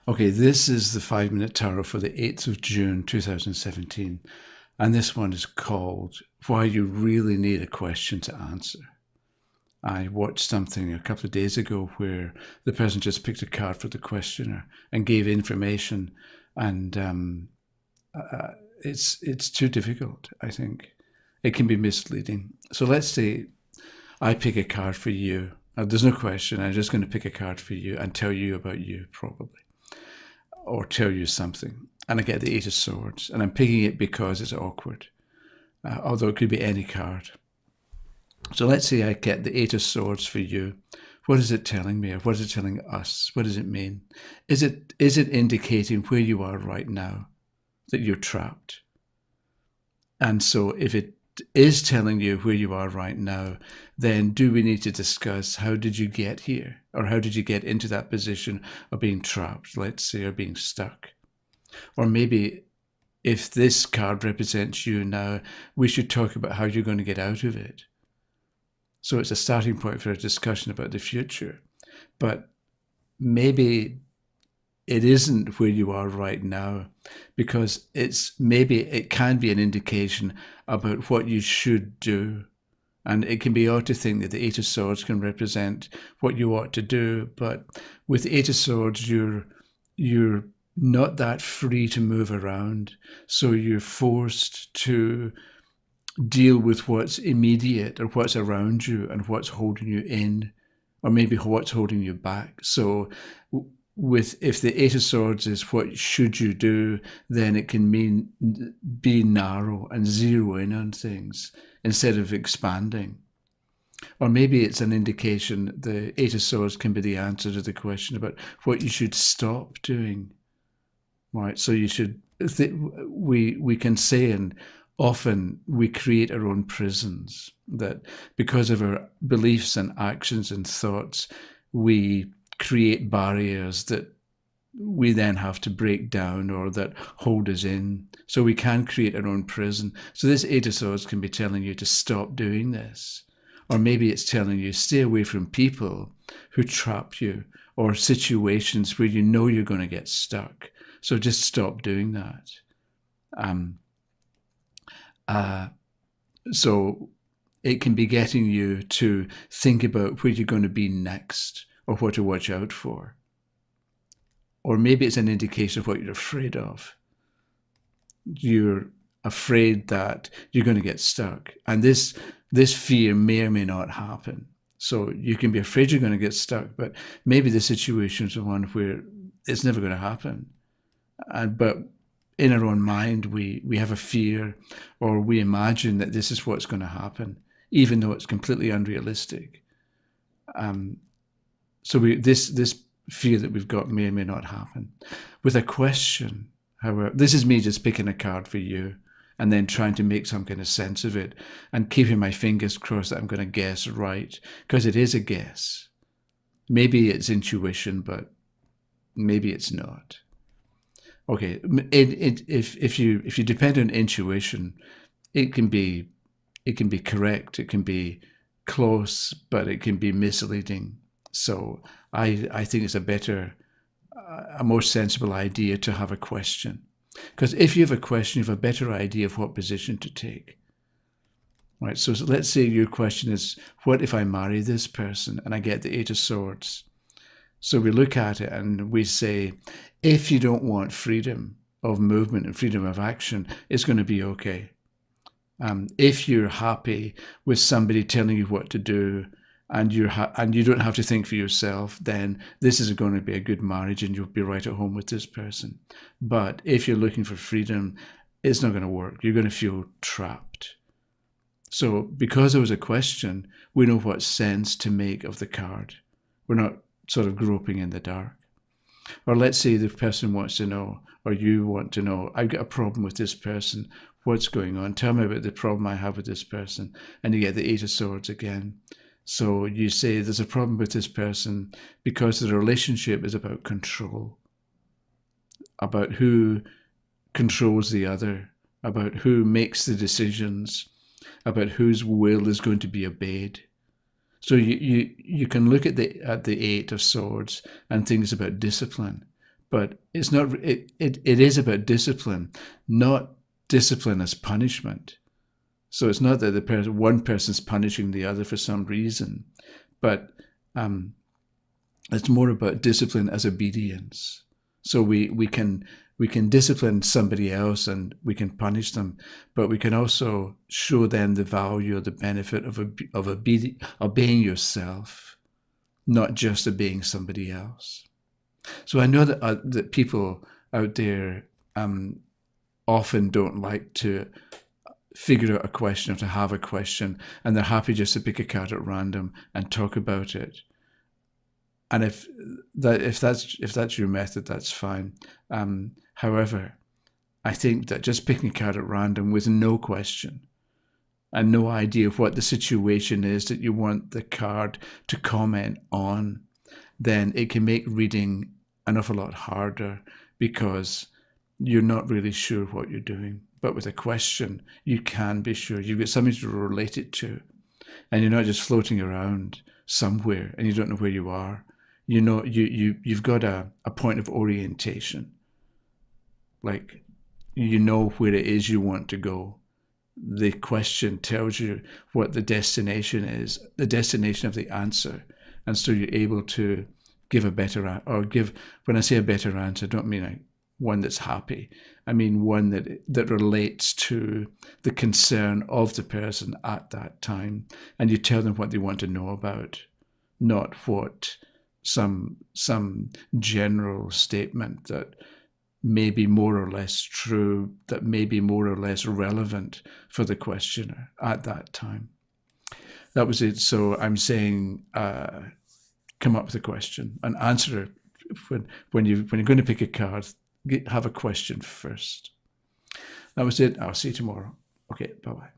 Okay, this is the 5 Minute Tarot for the 8th of June 2017. And this one is called Why You Really Need a Question to Answer. I watched something a couple of days ago where the person just picked a card for the questioner and gave information, and it's too difficult, I think. It can be misleading. So let's say I pick a card for you. There's no question. I'm just going to pick a card for you and tell you about you, probably, or tell you something. And I get the Eight of Swords, and I'm picking it because it's awkward, although it could be any card. So let's say I get the Eight of Swords for you. What is it telling me, or what is it telling us? What does it mean? Is it indicating where you are right now, that you're trapped? And so if it is telling you where you are right now, then do we need to discuss how did you get here? Or how did you get into that position of being trapped, let's say, or being stuck? Or maybe if this card represents you now, we should talk about how you're going to get out of it. So it's a starting point for a discussion about the future. But maybe it isn't where you are right now, because maybe it can be an indication about what you should do. And it can be odd to think that the Eight of Swords can represent what you ought to do, but with the Eight of Swords, you're not that free to move around. So you're forced to deal with what's immediate or what's around you and what's holding you in, or maybe what's holding you back. So if the Eight of Swords is what should you do, then it can mean be narrow and zero in on things instead of expanding. Or maybe it's an indication the Eight of Swords can be the answer to the question about what you should stop doing. Right? So you should, we can say, and often we create our own prisons, that because of our beliefs and actions and thoughts, we create barriers that we then have to break down or that hold us in. So we can create our own prison. So this Eight of Swords can be telling you to stop doing this. Or maybe it's telling you stay away from people who trap you, or situations where you know you're going to get stuck. So just stop doing that. So it can be getting you to think about where you're going to be next, or what to watch out for. Or maybe it's an indication of what you're afraid of. You're afraid that you're going to get stuck. And this fear may or may not happen. So you can be afraid you're going to get stuck, but maybe the situation is one where it's never going to happen. But in our own mind, we have a fear, or we imagine that this is what's going to happen, even though it's completely unrealistic. So this fear that we've got may or may not happen. With a question, however, this is me just picking a card for you and then trying to make some kind of sense of it and keeping my fingers crossed that I'm going to guess right, because it is a guess. Maybe it's intuition, but maybe it's not. Okay, if you depend on intuition, it can be correct, it can be close, but it can be misleading. So I think it's a more sensible idea to have a question. Because if you have a question, you have a better idea of what position to take. Right, so let's say your question is, what if I marry this person and I get the Eight of Swords? So we look at it and we say, if you don't want freedom of movement and freedom of action, it's going to be okay. If you're happy with somebody telling you what to do, and you don't have to think for yourself, then this is going to be a good marriage and you'll be right at home with this person. But if you're looking for freedom, it's not going to work. You're going to feel trapped. So because there was a question, we know what sense to make of the card. We're not sort of groping in the dark. Or let's say the person wants to know, or you want to know, I've got a problem with this person. What's going on? Tell me about the problem I have with this person. And you get the Eight of Swords again. So you say there's a problem with this person because the relationship is about control, about who controls the other, about who makes the decisions, about whose will is going to be obeyed. So you can look at the Eight of Swords and think it's about discipline, But it's not. It is about discipline, not discipline as punishment. So it's not that one person's punishing the other for some reason, but it's more about discipline as obedience. So we can discipline somebody else and we can punish them, but we can also show them the value or the benefit of obeying yourself, not just obeying somebody else. So I know that people out there often don't like to figure out a question or to have a question, and they're happy just to pick a card at random and talk about it. And if that's your method, that's fine. However, I think that just picking a card at random with no question and no idea of what the situation is that you want the card to comment on, then it can make reading an awful lot harder because you're not really sure what you're doing. But with a question, you can be sure. You've got something to relate it to. And you're not just floating around somewhere and you don't know where you are. You know, you've got a point of orientation. Like, you know where it is you want to go. The question tells you what the destination is, the destination of the answer. And so you're able to give a better answer, or give, when I say a better answer, I don't mean one that's happy. I mean one that relates to the concern of the person at that time. And you tell them what they want to know about, not what some general statement that may be more or less true, that may be more or less relevant for the questioner at that time. That was it. So I'm saying, come up with a question and answer it. When you're going to pick a card, have a question first. That was it. I'll see you tomorrow. Okay, bye-bye.